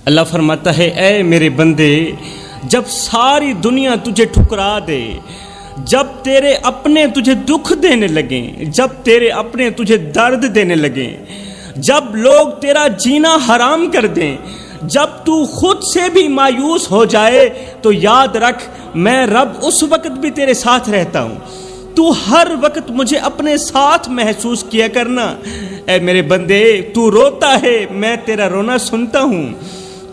اللہ فرماتا ہے اے میرے بندے، جب ساری دنیا تجھے ٹھکرا دے، جب تیرے اپنے تجھے دکھ دینے لگیں، جب تیرے اپنے تجھے درد دینے لگیں، جب لوگ تیرا جینا حرام کر دیں، جب تو خود سے بھی مایوس ہو جائے، تو یاد رکھ میں رب اس وقت بھی تیرے ساتھ رہتا ہوں۔ تو ہر وقت مجھے اپنے ساتھ محسوس کیا کرنا۔ اے میرے بندے، تو روتا ہے میں تیرا رونا سنتا ہوں،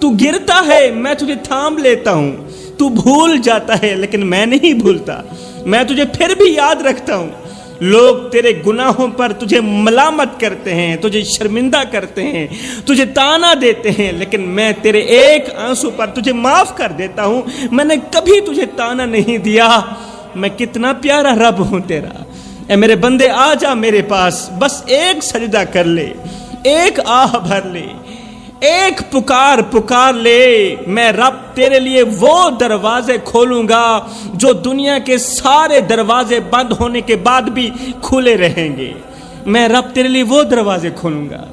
تو گرتا ہے میں تجھے تھام لیتا ہوں، تو بھول جاتا ہے لیکن میں نہیں بھولتا، میں تجھے پھر بھی یاد رکھتا ہوں۔ لوگ تیرے گناہوں پر تجھے ملامت کرتے ہیں، تجھے شرمندہ کرتے ہیں، تجھے تانا دیتے ہیں، لیکن میں تیرے ایک آنسو پر تجھے معاف کر دیتا ہوں۔ میں نے کبھی تجھے تانا نہیں دیا۔ میں کتنا پیارا رب ہوں تیرا۔ اے میرے بندے، آ جا میرے پاس، بس ایک سجدہ کر لے، ایک آہ بھر لے، ایک پکار لے۔ میں رب تیرے لیے وہ دروازے کھولوں گا جو دنیا کے سارے دروازے بند ہونے کے بعد بھی کھلے رہیں گے۔ میں رب تیرے لیے وہ دروازے کھولوں گا۔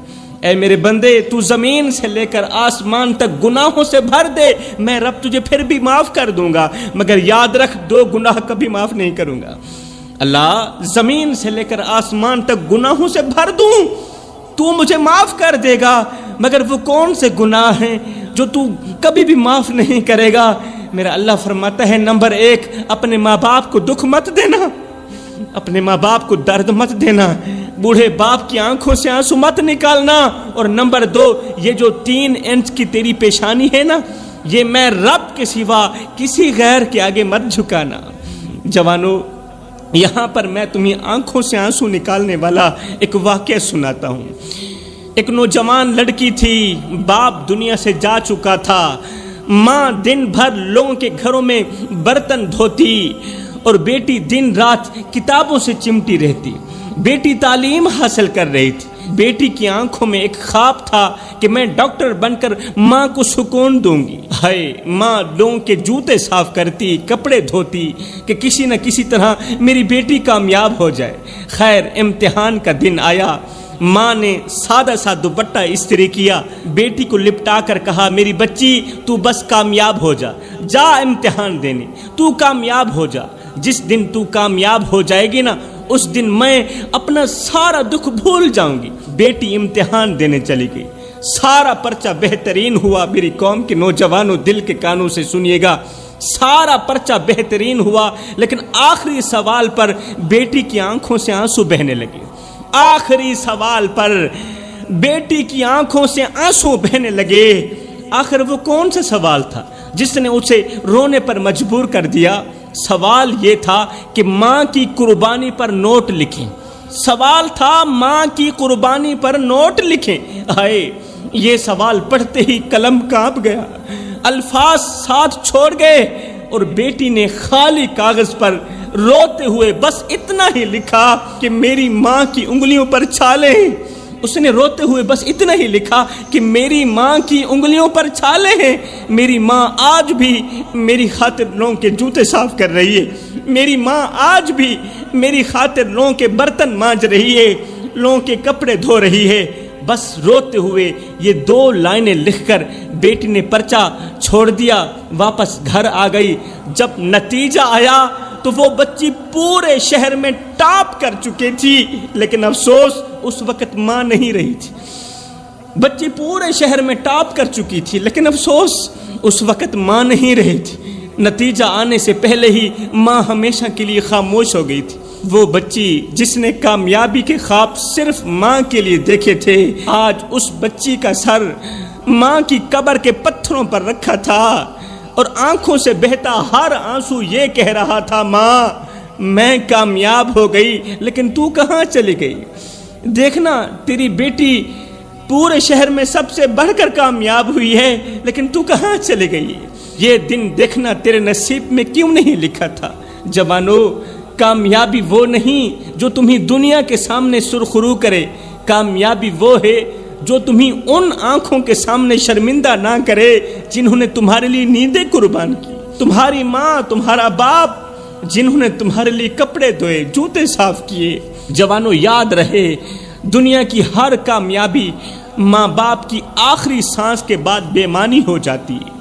اے میرے بندے، تو زمین سے لے کر آسمان تک گناہوں سے بھر دے، میں رب تجھے پھر بھی معاف کر دوں گا، مگر یاد رکھ 2 گناہ کبھی معاف نہیں کروں گا۔ اللہ، زمین سے لے کر آسمان تک گناہوں سے بھر دوں، تو مجھے معاف کر دے گا، مگر وہ کون سے گناہ ہیں جو تو کبھی بھی معاف نہیں کرے گا؟ میرا اللہ فرماتا ہے نمبر 1، اپنے ماں باپ کو دکھ مت دینا، اپنے ماں باپ کو درد مت دینا، بوڑھے باپ کی آنکھوں سے آنسو مت نکالنا، اور نمبر 2، یہ جو 3 انچ کی تیری پیشانی ہے نا، یہ میں رب کے سوا کسی غیر کے آگے مت جھکانا۔ جوانو، یہاں پر میں تمہیں آنکھوں سے آنسو نکالنے والا ایک واقعہ سناتا ہوں۔ ایک نوجوان لڑکی تھی، باپ دنیا سے جا چکا تھا، ماں دن بھر لوگوں کے گھروں میں برتن دھوتی اور بیٹی دن رات کتابوں سے چمٹی رہتی۔ بیٹی تعلیم حاصل کر رہی تھی۔ بیٹی کی آنکھوں میں ایک خواب تھا کہ میں ڈاکٹر بن کر ماں کو سکون دوں گی۔ ہائے، ماں لوگوں کے جوتے صاف کرتی، کپڑے دھوتی کہ کسی نہ کسی طرح میری بیٹی کامیاب ہو جائے۔ خیر، امتحان کا دن آیا۔ ماں نے سادہ سا دوپٹہ استری کیا، بیٹی کو لپٹا کر کہا، میری بچی تو بس کامیاب ہو جا، جا امتحان دینے، تو کامیاب ہو جا۔ جس دن تو کامیاب ہو جائے گی نا، اس دن میں اپنا سارا دکھ بھول جاؤں گی۔ بیٹی امتحان دینے چلی گئی، سارا پرچہ بہترین ہوا۔ میری قوم کے نوجوانوں، دل کے کانوں سے سنیے گا، سارا پرچہ بہترین ہوا، لیکن آخری سوال پر بیٹی کی آنکھوں سے آنسو بہنے لگے۔ آخری سوال پر بیٹی کی آنکھوں سے آنسو بہنے لگے۔ آخر وہ کون سا سوال تھا جس نے اسے رونے پر مجبور کر دیا؟ سوال یہ تھا کہ ماں کی قربانی پر نوٹ لکھیں۔ سوال تھا ماں کی قربانی پر نوٹ لکھیں۔ ہائے، یہ سوال پڑھتے ہی قلم کانپ گیا، الفاظ ساتھ چھوڑ گئے، اور بیٹی نے خالی کاغذ پر روتے ہوئے بس اتنا ہی لکھا کہ میری ماں کی انگلیوں پر چھالے ہیں۔ اس نے روتے ہوئے بس اتنا ہی لکھا کہ میری ماں کی انگلیوں پر چھالے ہیں، میری ماں آج بھی میری خاطر لوگوں کے جوتے صاف کر رہی ہے، میری ماں آج بھی میری خاطر لوگوں کے برتن مانج رہی ہے، لوگوں کے کپڑے دھو رہی ہے۔ بس روتے ہوئے یہ 2 لائنیں لکھ کر بیٹی نے پرچہ چھوڑ دیا، واپس گھر آ گئی۔ جب نتیجہ آیا تو وہ بچی پورے شہر میں ٹاپ کر چکی تھی، لیکن افسوس اس وقت ماں نہیں رہی تھی۔ بچی پورے شہر میں ٹاپ کر چکی تھی، لیکن افسوس اس وقت ماں نہیں رہی تھی۔ نتیجہ آنے سے پہلے ہی ماں ہمیشہ کے لیے خاموش ہو گئی تھی۔ وہ بچی جس نے کامیابی کے خواب صرف ماں کے لیے دیکھے تھے، آج اس بچی کا سر ماں کی قبر کے پتھروں پر رکھا تھا، اور آنکھوں سے بہتا ہر آنسو یہ کہہ رہا تھا، ماں میں کامیاب ہو گئی، لیکن تو کہاں چلی گئی؟ دیکھنا، تیری بیٹی پورے شہر میں سب سے بڑھ کر کامیاب ہوئی ہے، لیکن تو کہاں چلی گئی؟ یہ دن دیکھنا تیرے نصیب میں کیوں نہیں لکھا تھا؟ جوانو، کامیابی وہ نہیں جو تمہیں دنیا کے سامنے سرخرو کرے، کامیابی وہ ہے جو تمہیں ان آنکھوں کے سامنے شرمندہ نہ کرے جنہوں نے تمہارے لیے نیندیں قربان کی، تمہاری ماں، تمہارا باپ، جنہوں نے تمہارے لیے کپڑے دھوئے، جوتے صاف کیے۔ جوانوں، یاد رہے، دنیا کی ہر کامیابی ماں باپ کی آخری سانس کے بعد بے معنی ہو جاتی ہے۔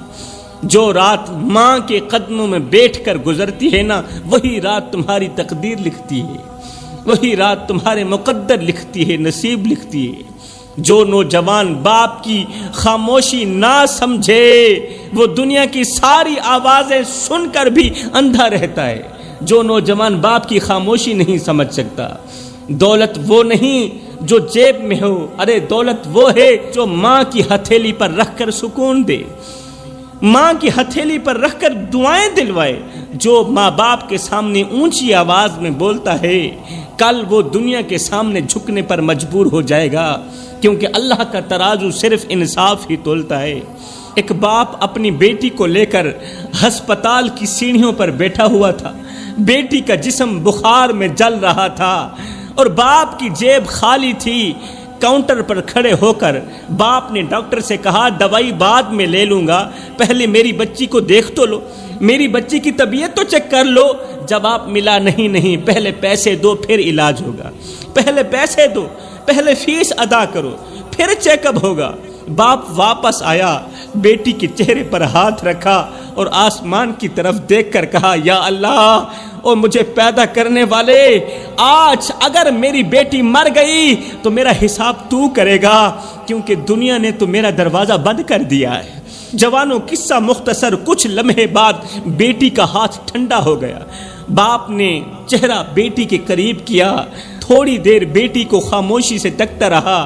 جو رات ماں کے قدموں میں بیٹھ کر گزرتی ہے نا، وہی رات تمہاری تقدیر لکھتی ہے، وہی رات تمہارے مقدر لکھتی ہے، نصیب لکھتی ہے۔ جو نوجوان باپ کی خاموشی نہ سمجھے وہ دنیا کی ساری آوازیں سن کر بھی اندھا رہتا ہے۔ جو نوجوان باپ کی خاموشی نہیں سمجھ سکتا، دولت وہ نہیں جو جیب میں ہو، ارے دولت وہ ہے جو ماں کی ہتھیلی پر رکھ کر سکون دے، ماں کی ہتھیلی پر رکھ کر دعائیں دلوائے۔ جو ماں باپ کے سامنے اونچی آواز میں بولتا ہے، کل وہ دنیا کے سامنے جھکنے پر مجبور ہو جائے گا، کیونکہ اللہ کا ترازو صرف انصاف ہی تولتا ہے۔ ایک باپ اپنی بیٹی کو لے کر ہسپتال کی سیڑھیوں پر بیٹھا ہوا تھا، بیٹی کا جسم بخار میں جل رہا تھا اور باپ کی جیب خالی تھی۔ کاؤنٹر پر کھڑے ہو کر باپ نے ڈاکٹر سے کہا، دوائی بعد میں لے لوں گا، پہلے میری بچی کو دیکھ تو لو، میری بچی کی طبیعت تو چیک کر لو۔ جواب ملا، نہیں، پہلے پیسے دو پھر علاج ہوگا، پہلے پیسے دو، پہلے فیس ادا کرو، پھر چیک اپ ہوگا۔ باپ واپس آیا، بیٹی کے چہرے پر ہاتھ رکھا اور آسمان کی طرف دیکھ کر کہا، یا اللہ، اور مجھے پیدا کرنے والے، آج اگر میری بیٹی مر گئی تو میرا حساب تو کرے گا، کیونکہ دنیا نے تو میرا دروازہ بند کر دیا ہے۔ جوانوں، قصہ مختصر، کچھ لمحے بعد بیٹی کا ہاتھ ٹھنڈا ہو گیا۔ باپ نے چہرہ بیٹی کے قریب کیا، تھوڑی دیر بیٹی کو خاموشی سے تکتا رہا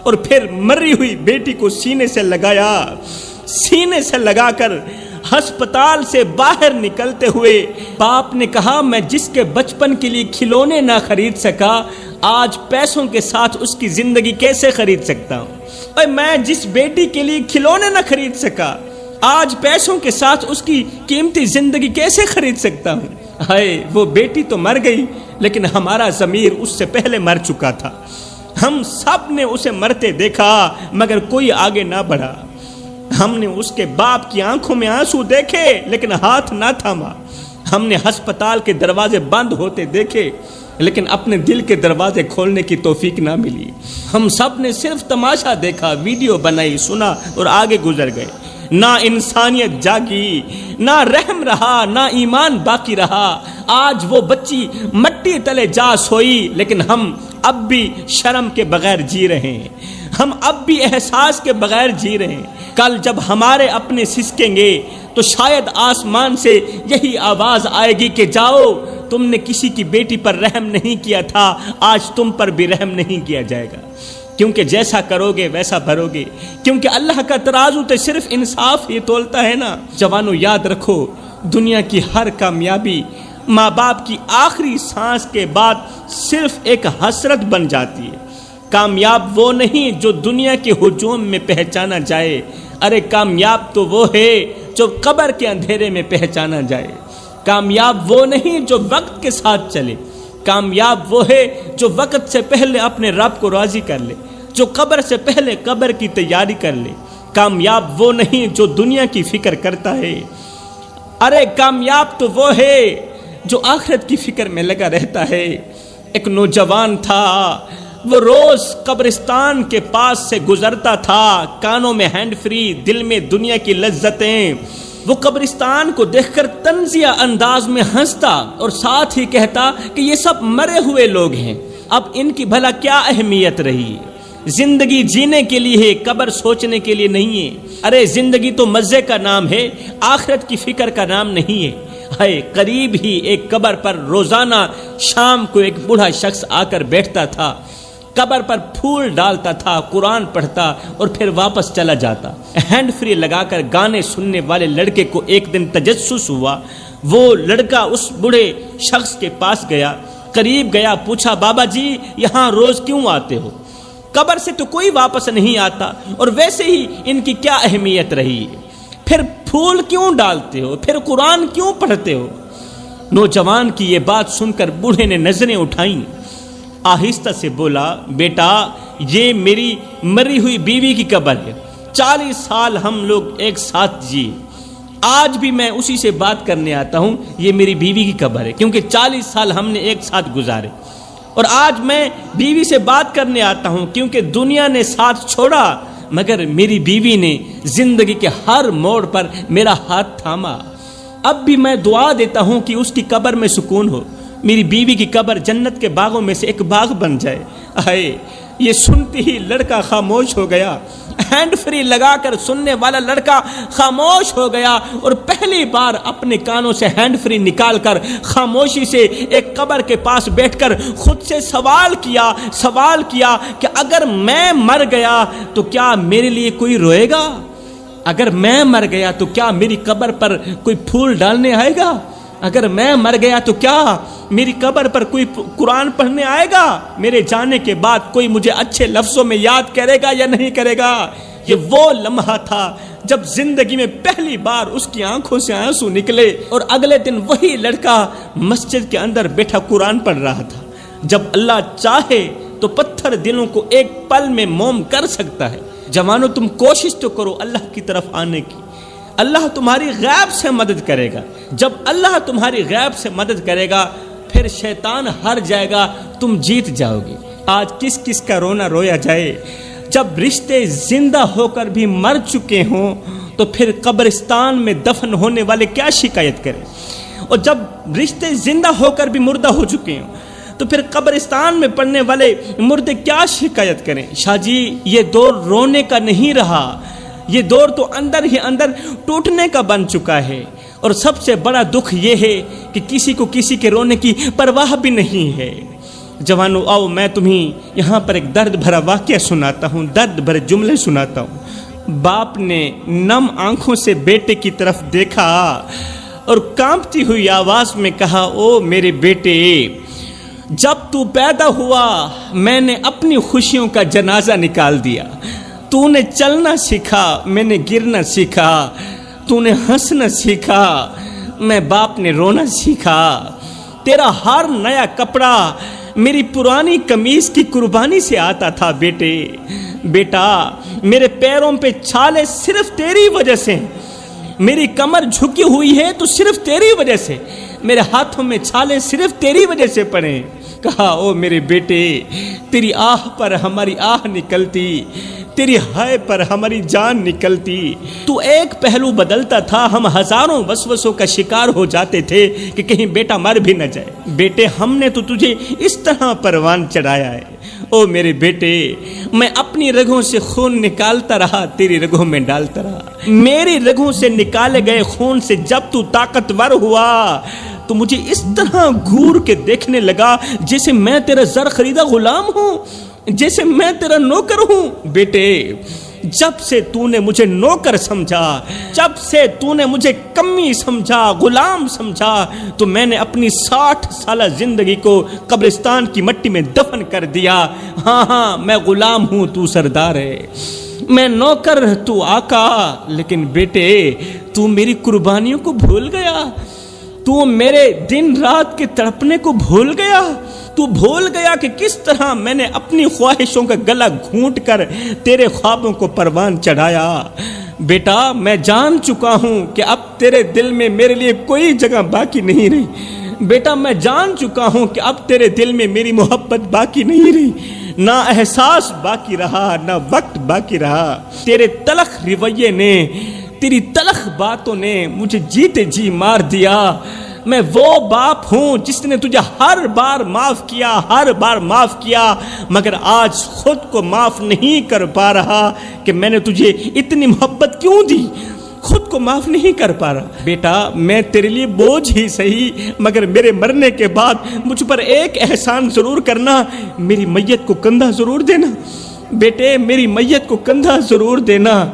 اور پھر مری ہوئی بیٹی کو سینے سے لگایا۔ سینے سے لگا کر ہسپتال سے باہر نکلتے ہوئے باپ نے کہا، میں جس کے بچپن کے لیے کھلونے نہ خرید سکا، آج پیسوں کے ساتھ اس کی زندگی کیسے خرید سکتا ہوں؟ اور میں جس بیٹی کے لیے کھلونے نہ خرید سکا، آج پیسوں کے ساتھ اس کی قیمتی زندگی کیسے خرید سکتا ہوں؟ ہائے، وہ بیٹی تو مر گئی، لیکن ہمارا ضمیر اس سے پہلے مر چکا تھا۔ ہم سب نے اسے مرتے دیکھا مگر کوئی آگے نہ بڑھا۔ ہم نے اس کے باپ کی آنکھوں میں آنسو دیکھے لیکن ہاتھ نہ تھاما۔ ہم نے ہسپتال کے دروازے بند ہوتے دیکھے لیکن اپنے دل کے دروازے کھولنے کی توفیق نہ ملی۔ ہم سب نے صرف تماشا دیکھا، ویڈیو بنائی، سنا اور آگے گزر گئے۔ نہ انسانیت جاگی، نہ رحم رہا، نہ ایمان باقی رہا۔ آج وہ بچی مٹی تلے جا سوئی، لیکن ہم اب بھی شرم کے بغیر جی رہے ہیں، ہم اب بھی احساس کے بغیر جی رہے ہیں۔ کل جب ہمارے اپنے سسکیں گے تو شاید آسمان سے یہی آواز آئے گی کہ جاؤ، تم نے کسی کی بیٹی پر رحم نہیں کیا تھا، آج تم پر بھی رحم نہیں کیا جائے گا، کیونکہ جیسا کرو گے ویسا بھرو گے، کیونکہ اللہ کا ترازو تو صرف انصاف ہی تولتا ہے نا۔ جوانوں، یاد رکھو، دنیا کی ہر کامیابی ماں باپ کی آخری سانس کے بعد صرف ایک حسرت بن جاتی ہے۔ کامیاب وہ نہیں جو دنیا کے ہجوم میں پہچانا جائے، ارے کامیاب تو وہ ہے جو قبر کے اندھیرے میں پہچانا جائے۔ کامیاب وہ نہیں جو وقت کے ساتھ چلے، کامیاب وہ ہے جو وقت سے پہلے اپنے رب کو راضی کر لے، جو قبر سے پہلے قبر کی تیاری کر لے۔ کامیاب وہ نہیں جو دنیا کی فکر کرتا ہے، ارے کامیاب تو وہ ہے جو آخرت کی فکر میں لگا رہتا ہے۔ ایک نوجوان تھا، وہ روز قبرستان کے پاس سے گزرتا تھا، کانوں میں ہینڈ فری، دل میں دنیا کی لذتیں۔ وہ قبرستان کو دیکھ کر طنزیہ انداز میں ہنستا اور ساتھ ہی کہتا کہ یہ سب مرے ہوئے لوگ ہیں، اب ان کی بھلا کیا اہمیت رہی؟ زندگی جینے کے لیے ہے، قبر سوچنے کے لیے نہیں ہے۔ ارے زندگی تو مزے کا نام ہے، آخرت کی فکر کا نام نہیں ہے۔ ہائے، قریب ہی ایک قبر پر روزانہ شام کو ایک بوڑھا شخص آ کر بیٹھتا تھا، قبر پر پھول ڈالتا تھا، قرآن پڑھتا اور پھر واپس چلا جاتا۔ ہینڈ فری لگا کر گانے سننے والے لڑکے کو ایک دن تجسس ہوا۔ وہ لڑکا اس بوڑھے شخص کے پاس گیا، قریب گیا، پوچھا، بابا جی یہاں روز کیوں آتے ہو؟ قبر سے تو کوئی واپس نہیں آتا، اور ویسے ہی ان کی کیا اہمیت رہی؟ پھر پھول کیوں ڈالتے ہو؟ پھر قرآن کیوں پڑھتے ہو؟ نوجوان کی یہ بات سن کر بوڑھے نے نظریں اٹھائیں، آہستہ سے بولا، بیٹا یہ میری مری ہوئی بیوی کی قبر ہے، 40 سال ہم لوگ ایک ساتھ جیے، آج بھی میں اسی سے بات کرنے آتا ہوں، یہ میری بیوی کی قبر ہے، کیونکہ 40 سال ہم نے ایک ساتھ گزارے، اور آج میں بیوی سے بات کرنے آتا ہوں کیونکہ دنیا نے ساتھ چھوڑا، مگر میری بیوی نے زندگی کے ہر موڑ پر میرا ہاتھ تھاما۔ اب بھی میں دعا دیتا ہوں کہ اس کی قبر میں سکون ہو، میری بیوی کی قبر جنت کے باغوں میں سے ایک باغ بن جائے۔ آئے یہ سنتی ہی لڑکا خاموش ہو گیا، ہینڈ فری لگا کر سننے والا لڑکا خاموش ہو گیا اور پہلی بار اپنے کانوں سے ہینڈ فری نکال کر خاموشی سے ایک قبر کے پاس بیٹھ کر خود سے سوال کیا کہ اگر میں مر گیا تو کیا میرے لیے کوئی روئے گا؟ اگر میں مر گیا تو کیا میری قبر پر کوئی پھول ڈالنے آئے گا؟ اگر میں مر گیا تو کیا میری قبر پر کوئی قرآن پڑھنے آئے گا؟ میرے جانے کے بعد کوئی مجھے اچھے لفظوں میں یاد کرے گا یا نہیں کرے گا؟ یہ وہ لمحہ تھا جب زندگی میں پہلی بار اس کی آنکھوں سے آنسو نکلے اور اگلے دن وہی لڑکا مسجد کے اندر بیٹھا قرآن پڑھ رہا تھا۔ جب اللہ چاہے تو پتھر دلوں کو ایک پل میں موم کر سکتا ہے۔ جوانوں تم کوشش تو کرو اللہ کی طرف آنے کی، اللہ تمہاری غیب سے مدد کرے گا۔ جب اللہ تمہاری غیب سے مدد کرے گا پھر شیطان ہار جائے گا، تم جیت جاؤ گے۔ آج کس کس کا رونا رویا جائے؟ جب رشتے زندہ ہو کر بھی مر چکے ہوں تو پھر قبرستان میں دفن ہونے والے کیا شکایت کریں، اور جب رشتے زندہ ہو کر بھی مردہ ہو چکے ہوں تو پھر قبرستان میں پڑنے والے مردے کیا شکایت کریں۔ شاہ جی یہ دور رونے کا نہیں رہا، یہ دور تو اندر ہی اندر ٹوٹنے کا بن چکا ہے، اور سب سے بڑا دکھ یہ ہے کہ کسی کو کسی کے رونے کی پرواہ بھی نہیں ہے۔ جوانوں آؤ میں تمہیں یہاں پر ایک درد بھرا واقعہ سناتا ہوں، درد بھرے جملے سناتا ہوں۔ باپ نے نم آنکھوں سے بیٹے کی طرف دیکھا اور کانپتی ہوئی آواز میں کہا، او میرے بیٹے، جب تو پیدا ہوا میں نے اپنی خوشیوں کا جنازہ نکال دیا، تو نے چلنا سیکھا میں نے گرنا سیکھا، تو نے ہنسنا سیکھا میں باپ نے رونا سیکھا، تیرا ہر نیا کپڑا میری پرانی قمیض کی قربانی سے آتا تھا بیٹے۔ بیٹا میرے پیروں پہ چھالے صرف تیری وجہ سے، میری کمر جھکی ہوئی ہے تو صرف تیری وجہ سے، میرے ہاتھوں میں چھالے صرف تیری وجہ سے پڑے۔ کہا او میرے بیٹے، تیری آہ پر ہماری آہ نکلتی، تیری ہائے پر ہماری جان نکلتی، تو ایک پہلو بدلتا تھا، ہم ہزاروں وسوسوں کا شکار ہو جاتے تھے کہ کہیں بیٹا مر بھی نہ جائے۔ بیٹے ہم نے تو تجھے اس طرح پروان چڑھایا ہے، او میرے بیٹے میں اپنی رگوں سے خون نکالتا رہا، تیری رگوں میں ڈالتا رہا، میری رگوں سے نکالے گئے خون سے جب تو طاقتور ہوا تو مجھے اس طرح گھور کے دیکھنے لگا جیسے میں تیرا زر خریدا غلام ہوں، جیسے میں تیرا نوکر ہوں۔ بیٹے جب سے تو نے مجھے نوکر سمجھا، جب سے تو نے مجھے کمی سمجھا، غلام سمجھا، تو میں نے اپنی 60 سالہ زندگی کو قبرستان کی مٹی میں دفن کر دیا۔ ہاں میں غلام ہوں، تو سردار ہے، میں نوکر تو آقا، لیکن بیٹے تو میری قربانیوں کو بھول گیا، تو میرے دن رات کے تڑپنے کو بھول گیا، تو بھول گیا کہ کس طرح میں نے اپنی خواہشوں کا گلا گھونٹ کر تیرے خوابوں کو پروان چڑھایا۔ بیٹا میں جان چکا ہوں کہ اب تیرے دل میں میرے لیے کوئی جگہ باقی نہیں رہی، بیٹا میں جان چکا ہوں کہ اب تیرے دل میں میری محبت باقی نہیں رہی، نہ احساس باقی رہا نہ وقت باقی رہا۔ تیرے تلخ رویے نے، تیری تلخ باتوں نے مجھے جیتے جی مار دیا۔ میں وہ باپ ہوں جس نے تجھے ہر بار معاف کیا، ہر بار معاف کیا، مگر آج خود کو معاف نہیں کر پا رہا کہ میں نے تجھے اتنی محبت کیوں دی، خود کو معاف نہیں کر پا رہا۔ بیٹا میں تیرے لیے بوجھ ہی صحیح، مگر میرے مرنے کے بعد مجھ پر ایک احسان ضرور کرنا، میری میت کو کندھا ضرور دینا۔ بیٹے میری میت کو کندھا ضرور دینا،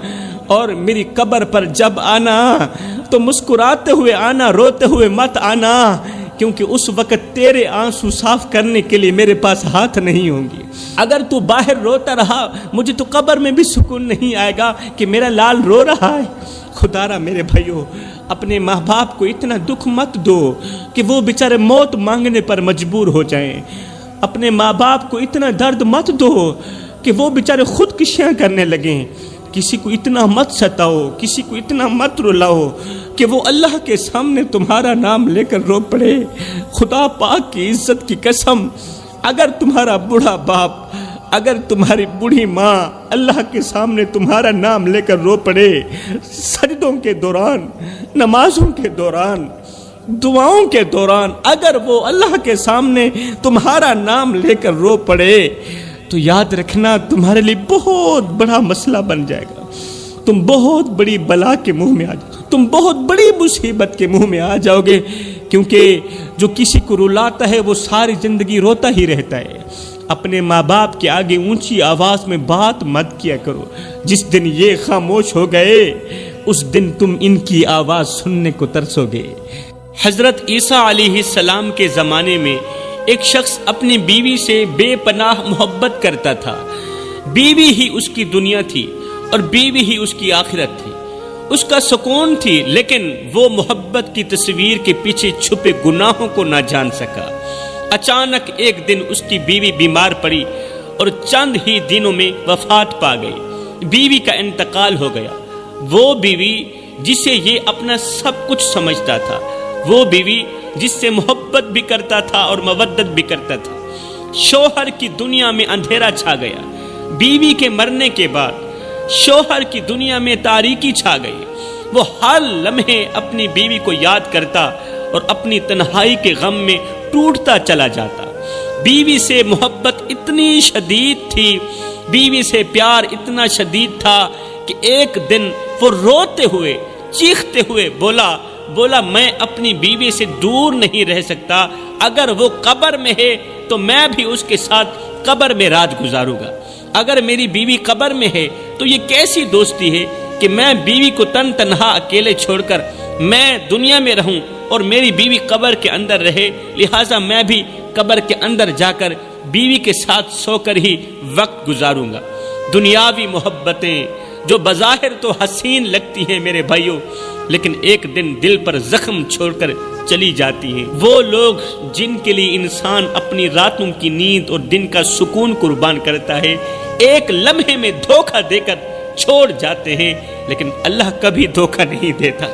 اور میری قبر پر جب آنا تو مسکراتے ہوئے آنا، روتے ہوئے مت آنا، کیونکہ اس وقت تیرے آنسو صاف کرنے کے لیے میرے پاس ہاتھ نہیں ہوں گے۔ اگر تو باہر روتا رہا مجھے تو قبر میں بھی سکون نہیں آئے گا کہ میرا لال رو رہا ہے۔ خدا را میرے بھائیو اپنے ماں باپ کو اتنا دکھ مت دو کہ وہ بیچارے موت مانگنے پر مجبور ہو جائیں، اپنے ماں باپ کو اتنا درد مت دو کہ وہ بیچارے خودکشیاں کرنے لگیں۔ کسی کو اتنا مت ستاؤ، کسی کو اتنا مت رلاؤ کہ وہ اللہ کے سامنے تمہارا نام لے کر رو پڑے۔ خدا پاک کی عزت کی قسم اگر تمہارا بوڑھا باپ، اگر تمہاری بوڑھی ماں اللہ کے سامنے تمہارا نام لے کر رو پڑے، سجدوں کے دوران، نمازوں کے دوران، دعاؤں کے دوران اگر وہ اللہ کے سامنے تمہارا نام لے کر رو پڑے، تو یاد رکھنا تمہارے لیے بہت بڑا مسئلہ بن جائے گا۔ تم بہت بڑی بلا کے منہ میں آ جاؤ، تم بہت بڑی مصیبت کے منہ میں آ جاؤ گے، کیونکہ جو کسی کو رلاتا ہے وہ ساری زندگی روتا ہی رہتا ہے۔ اپنے ماں باپ کے آگے اونچی آواز میں بات مت کیا کرو، جس دن یہ خاموش ہو گئے اس دن تم ان کی آواز سننے کو ترسو گے۔ حضرت عیسیٰ علیہ السلام کے زمانے میں ایک شخص اپنی بیوی سے بے پناہ محبت کرتا تھا۔ بیوی ہی اس کی دنیا تھی اور بیوی ہی اس کی آخرت تھی، اس کا سکون تھی، لیکن وہ محبت کی تصویر کے پیچھے چھپے گناہوں کو نہ جان سکا۔ اچانک ایک دن اس کی بیوی بیمار پڑی اور چند ہی دنوں میں وفات پا گئی۔ بیوی کا انتقال ہو گیا۔ وہ بیوی جسے یہ اپنا سب کچھ سمجھتا تھا، وہ بیوی جس سے محبت بھی کرتا تھا اور مودت بھی کرتا تھا، شوہر کی دنیا میں اندھیرا چھا گیا۔ بیوی کے مرنے کے بعد شوہر کی دنیا میں تاریکی چھا گئی۔ وہ ہر لمحے اپنی بیوی کو یاد کرتا اور اپنی تنہائی کے غم میں ٹوٹتا چلا جاتا۔ بیوی سے محبت اتنی شدید تھی، بیوی سے پیار اتنا شدید تھا کہ ایک دن وہ روتے ہوئے، چیختے ہوئے بولا میں اپنی بیوی سے دور نہیں رہ سکتا، اگر وہ قبر میں ہے تو میں بھی اس کے ساتھ قبر میں رات گزاروں گا۔ اگر میری بیوی قبر میں ہے تو یہ کیسی دوستی ہے کہ میں بیوی کو تنہا اکیلے چھوڑ کر میں دنیا میں رہوں اور میری بیوی قبر کے اندر رہے، لہٰذا میں بھی قبر کے اندر جا کر بیوی کے ساتھ سو کر ہی وقت گزاروں گا۔ دنیاوی محبتیں جو بظاہر تو حسین لگتی ہیں میرے بھائیوں، لیکن ایک دن دل پر زخم چھوڑ کر چلی جاتی ہیں۔ وہ لوگ جن کے لیے انسان اپنی راتوں کی نیند اور دن کا سکون قربان کرتا ہے، ایک لمحے میں دھوکہ دے کر چھوڑ جاتے ہیں، لیکن اللہ کبھی دھوکہ نہیں دیتا،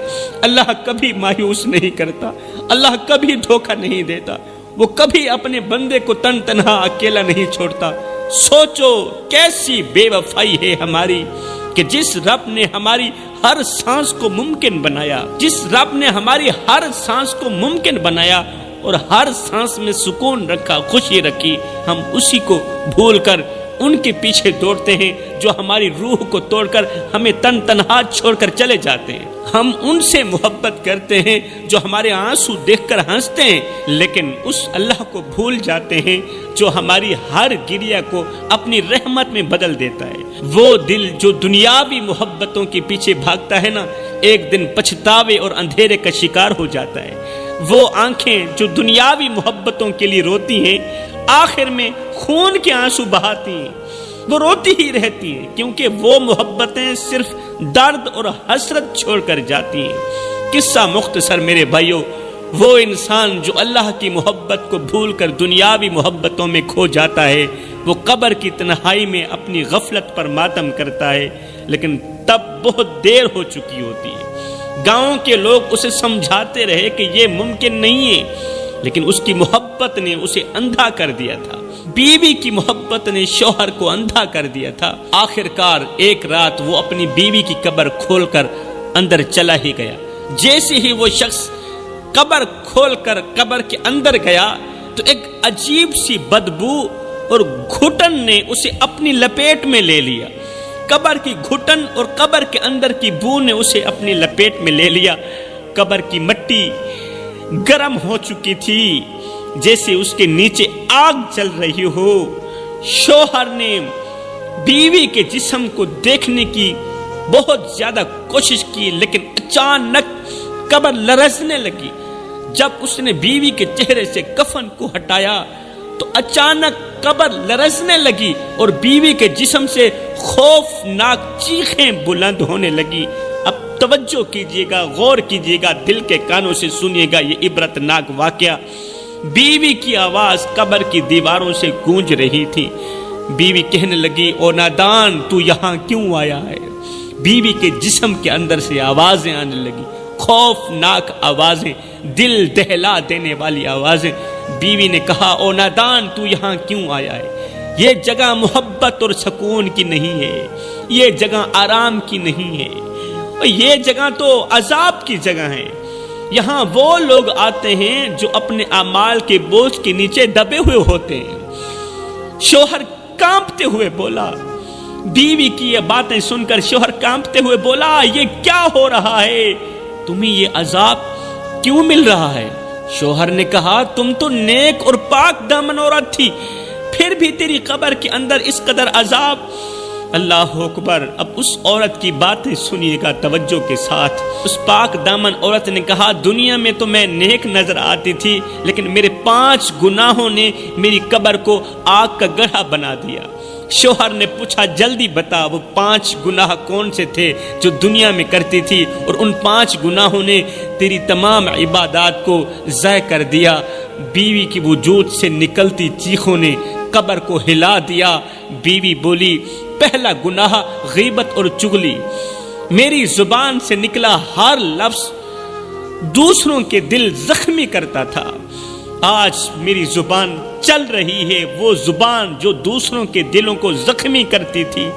اللہ کبھی مایوس نہیں کرتا، اللہ کبھی دھوکہ نہیں دیتا، وہ کبھی اپنے بندے کو تنہا اکیلا نہیں چھوڑتا۔ سوچو کیسی بے وفائی ہے ہماری کہ جس رب نے ہماری ہر سانس کو ممکن بنایا، جس رب نے ہماری ہر سانس کو ممکن بنایا اور ہر سانس میں سکون رکھا، خوشی رکھی، ہم اسی کو بھول کر ان کے پیچھے دوڑتے ہیں جو ہماری روح کو توڑ کر ہمیں تنہا چھوڑ کر چلے جاتے ہیں۔ ہم ان سے محبت کرتے ہیں جو ہمارے آنسو دیکھ کر ہنستے ہیں، لیکن اس اللہ کو بھول جاتے ہیں جو ہماری ہر گریہ کو اپنی رحمت میں بدل دیتا ہے۔ وہ دل جو دنیاوی محبتوں کے پیچھے بھاگتا ہے نا، ایک دن پچھتاوے اور اندھیرے کا شکار ہو جاتا ہے۔ وہ آنکھیں جو دنیاوی محبتوں کے لیے روتی ہیں، آخر میں خون کے آنسو بہاتی ہیں، وہ روتی ہی رہتی ہیں، کیونکہ وہ محبتیں صرف درد اور حسرت چھوڑ کر جاتی ہیں۔ قصہ مختصر میرے بھائیوں، وہ انسان جو اللہ کی محبت کو بھول کر دنیاوی محبتوں میں کھو جاتا ہے، وہ قبر کی تنہائی میں اپنی غفلت پر ماتم کرتا ہے، لیکن تب بہت دیر ہو چکی ہوتی ہے۔ گاؤں کے لوگ اسے سمجھاتے رہے کہ یہ ممکن نہیں ہے، لیکن اس کی محبت نے اسے اندھا کر دیا تھا، بیوی کی محبت نے شوہر کو اندھا کر دیا تھا۔ آخر کار ایک رات وہ اپنی بیوی کی قبر کھول کر اندر چلا ہی گیا۔ جیسے ہی وہ شخص قبر کھول کر قبر کے اندر گیا تو ایک عجیب سی بدبو اور گھٹن نے اسے اپنی لپیٹ میں لے لیا۔ قبر کی گھٹن اور قبر کے اندر کی بو نے اسے اپنی لپیٹ میں لے لیا۔ قبر کی مٹی گرم ہو چکی تھی، جیسے اس کے نیچے آگ جل رہی ہو۔ شوہر نے بیوی کے جسم کو دیکھنے کی بہت زیادہ کوشش کی، لیکن اچانک قبر لرزنے لگی۔ جب اس نے بیوی کے چہرے سے کفن کو ہٹایا تو اچانک قبر لرزنے لگی اور بیوی کے جسم سے خوفناک چیخیں بلند ہونے لگی۔ اب توجہ کیجیے گا، غور کیجیے گا، دل کے کانوں سے سنیے گا یہ عبرت ناک واقعہ۔ بیوی کی آواز قبر کی دیواروں سے گونج رہی تھی۔ بیوی کہنے لگی، او نادان، تو یہاں کیوں آیا ہے؟ بیوی کے جسم کے اندر سے آوازیں آنے لگی، خوفناک آوازیں، دل دہلا دینے والی آوازیں۔ بیوی نے کہا او نادان تو یہاں کیوں آیا ہے؟ یہ جگہ محبت اور سکون کی نہیں ہے، یہ جگہ آرام کی نہیں ہے، یہ جگہ تو عذاب کی جگہ ہے۔ یہاں وہ لوگ آتے ہیں جو اپنے اعمال کے بوجھ کے نیچے دبے ہوئے ہوتے ہیں۔ شوہر کانپتے ہوئے بولا، بیوی کی یہ باتیں سن کر شوہر کانپتے ہوئے بولا، یہ کیا ہو رہا ہے؟ تمہیں یہ عذاب کیوں مل رہا ہے؟ شوہر نے کہا، تم تو نیک اور پاک دامن عورت تھی، پھر بھی تیری قبر کے اندر اس قدر عذاب۔ اللہ اکبر۔ اب اس عورت کی باتیں سنیے گا توجہ کے ساتھ۔ اس پاک دامن عورت نے کہا، دنیا میں تو میں نیک نظر آتی تھی، لیکن میرے 5 گناہوں نے میری قبر کو آگ کا گڑھا بنا دیا۔ شوہر نے پوچھا، جلدی بتا وہ 5 گناہ کون سے تھے جو دنیا میں کرتی تھی، اور ان 5 گناہوں نے تیری تمام عبادات کو ضائع کر دیا۔ بیوی کی وجود سے نکلتی چیخوں نے قبر کو ہلا دیا۔ بیوی بولی، پہلا گناہ غیبت اور چغلی۔ میری زبان سے نکلا ہر لفظ دوسروں کے دل زخمی کرتا تھا، آج میری زبان چل رہی ہے وہ زبان جو دوسروں کے دلوں کو زخمی کرتی تھی،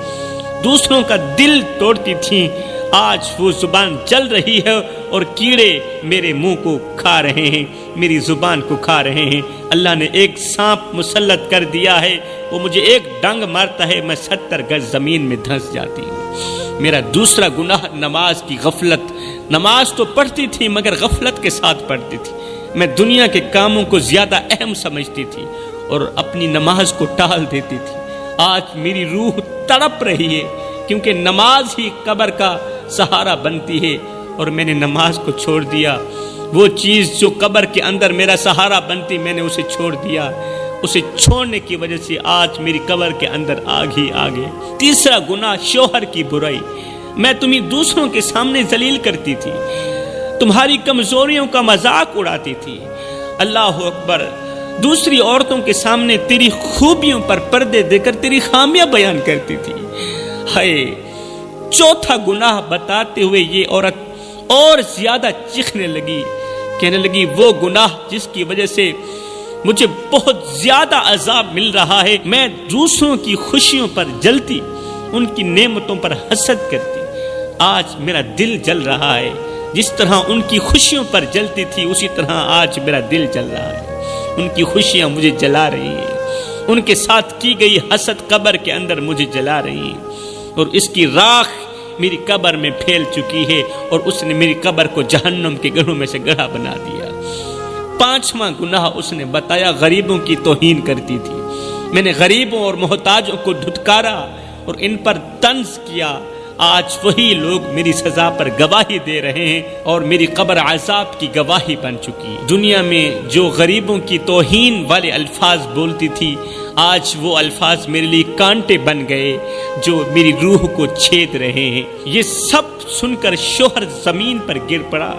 دوسروں کا دل توڑتی تھی، آج وہ زبان چل رہی ہے اور کیڑے میرے منہ کو کھا رہے ہیں، میری زبان کو کھا رہے ہیں۔ اللہ نے ایک سانپ مسلط کر دیا ہے، وہ مجھے ایک ڈنگ مارتا ہے، میں 70 گز زمین میں دھنس جاتی ہوں۔ میرا دوسرا گناہ نماز کی غفلت۔ نماز تو پڑھتی تھی مگر غفلت کے ساتھ پڑھتی تھی۔ میں دنیا کے کاموں کو زیادہ اہم سمجھتی تھی اور اپنی نماز کو ٹال دیتی تھی۔ آج میری روح تڑپ رہی ہے کیونکہ نماز ہی قبر کا سہارا بنتی ہے، اور میں نے نماز کو چھوڑ دیا۔ وہ چیز جو قبر کے اندر میرا سہارا بنتی، میں نے اسے چھوڑ دیا۔ اسے چھوڑنے کی وجہ سے آج میری قبر کے اندر آگ ہی آگ ہے۔ تیسرا گناہ شوہر کی برائی۔ میں تمہیں دوسروں کے سامنے ذلیل کرتی تھی، تمہاری کمزوریوں کا مذاق اڑاتی تھی۔ اللہ اکبر۔ دوسری عورتوں کے سامنے تیری خوبیوں پر پردے دے کر تیری خامیاں بیان کرتی تھی۔ ہائے! چوتھا گناہ بتاتے ہوئے یہ عورت اور زیادہ چیخنے لگی، کہنے لگی، وہ گناہ جس کی وجہ سے مجھے بہت زیادہ عذاب مل رہا ہے، میں دوسروں کی خوشیوں پر جلتی، ان کی نعمتوں پر حسد کرتی، آج میرا دل جل رہا ہے۔ جس طرح ان کی خوشیوں پر جلتی تھی اسی طرح آج میرا دل جل رہا ہے۔ ان کی خوشیاں مجھے جلا رہی ہیں، ان کے ساتھ کی گئی حسد قبر کے اندر مجھے جلا رہی ہیں، اور اس کی راکھ میری قبر میں پھیل چکی ہے، اور اس نے میری قبر کو جہنم کے گڑھوں میں سے گڑھا بنا دیا۔ 5واں گناہ اس نے بتایا، غریبوں کی توہین کرتی تھی۔ میں نے غریبوں اور محتاجوں کو دھتکارا اور ان پر طنز کیا۔ آج وہی لوگ میری سزا پر گواہی دے رہے ہیں اور میری قبر عذاب کی گواہی بن چکی۔ دنیا میں جو غریبوں کی توہین والے الفاظ بولتی تھی، آج وہ الفاظ میرے لیے کانٹے بن گئے جو میری روح کو چھید رہے ہیں۔ یہ سب سن کر شوہر زمین پر گر پڑا۔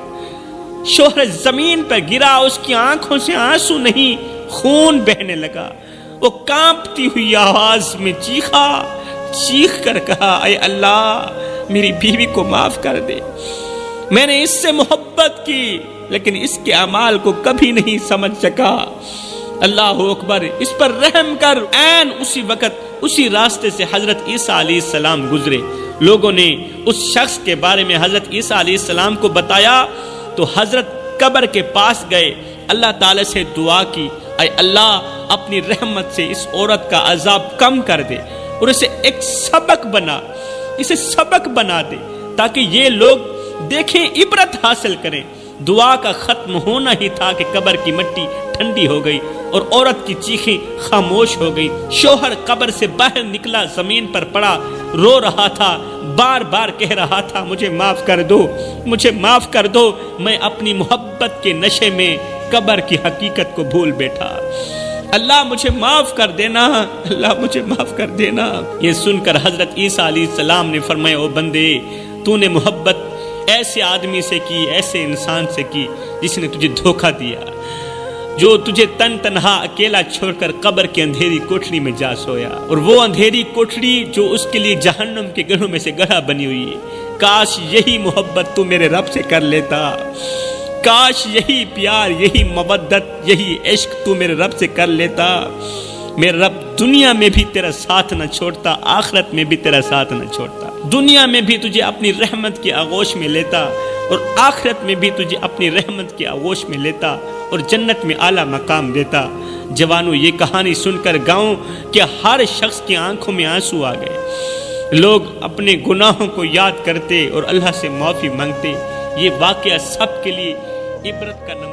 شوہر زمین پر گرا، اس کی آنکھوں سے آنسو نہیں، خون بہنے لگا۔ وہ کانپتی ہوئی آواز میں چیخ کر کہا، اے اللہ میری بیوی کو معاف کر دے، میں نے اس سے محبت کی لیکن اس کے اعمال کو کبھی نہیں سمجھ سکا۔ اللہ اکبر، اس پر رحم کر۔ عین اسی وقت اسی راستے سے حضرت عیسیٰ علیہ السلام گزرے۔ لوگوں نے اس شخص کے بارے میں حضرت عیسیٰ علیہ السلام کو بتایا تو حضرت قبر کے پاس گئے، اللہ تعالی سے دعا کی، اے اللہ اپنی رحمت سے اس عورت کا عذاب کم کر دے اور اسے ایک سبق بنا دے تاکہ یہ لوگ دیکھیں، عبرت حاصل کریں۔ دعا کا ختم ہونا ہی تھا کہ قبر کی مٹی ٹھنڈی ہو گئی اور عورت کی چیخیں خاموش ہو گئی۔ شوہر قبر سے باہر نکلا، زمین پر پڑا، رو رہا تھا، بار بار کہہ رہا تھا، مجھے معاف کر دو، مجھے معاف کر دو، میں اپنی محبت کے نشے میں قبر کی حقیقت کو بھول بیٹھا۔ اللہ مجھے معاف کر دینا، اللہ مجھے معاف کر دینا۔ یہ سن کر حضرت عیسیٰ علیہ السلام نے فرمایا، او بندے، تو نے محبت ایسے آدمی سے کی، ایسے انسان سے کی جس نے تجھے دھوکہ دیا، جو تجھے تنہا اکیلا چھوڑ کر قبر کی اندھیری کوٹھڑی میں جا سویا، اور وہ اندھیری کوٹھڑی جو اس کے لیے جہنم کے گڑھوں میں سے گڑھا بنی ہوئی ہے۔ کاش یہی محبت تو میرے رب سے کر لیتا، کاش یہی پیار، یہی مودت، یہی عشق تو میرے رب سے کر لیتا، میرے رب دنیا میں بھی تیرا ساتھ نہ چھوڑتا، آخرت میں بھی تیرا ساتھ نہ چھوڑتا، دنیا میں بھی تجھے اپنی رحمت کی آغوش میں لیتا اور آخرت میں بھی تجھے اپنی رحمت کی آغوش میں لیتا اور جنت میں اعلیٰ مقام دیتا۔ جوانوں، یہ کہانی سن کر گاؤں کہ ہر شخص کی آنکھوں میں آنسو آ گئے، لوگ اپنے گناہوں کو یاد کرتے اور اللہ سے معافی مانگتے۔ یہ واقعہ سب کے لیے عبرت کا نمونہ